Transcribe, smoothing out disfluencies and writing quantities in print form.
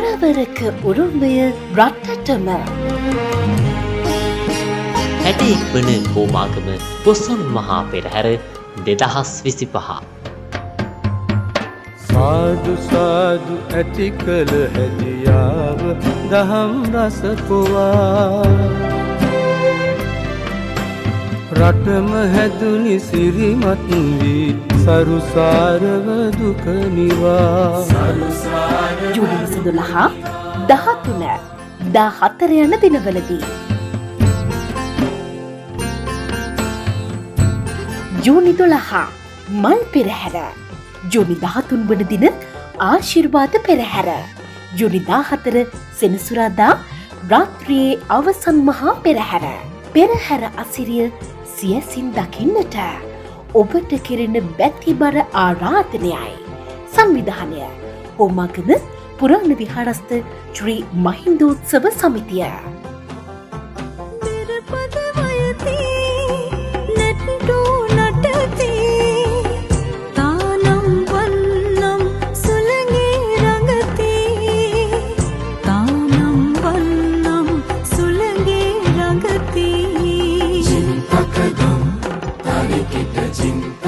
පොරවරක උරුමය රටටම හැටෙක් වන හෝමාගම පොසොන් මහා පෙරහැර 2025 සාදු සාදු ඇති කළ හැදියාව දහම් රස පුවා රටම හැදුනි සිරිමත් වී සරුසාරව දුක නිවා ජූලි 12 13 14 යන දිනවලදී ජූනි 12 මල් පෙරහැර ජූනි 13 වන දින ආශිර්වාද පෙරහැර ජූනි 14 සෙනසුරාදා රාත්‍රියේ අවසන් මහා පෙරහැර අසිරිය සියසින් දකින්නට ඔබට කෙරෙන බැතිබර ආරාධනයයි සංවිධානය හෝමාගම පුරාණ විහාරස්ථ ශ්‍රී මහින්දෝත්සව සමිතිය Jin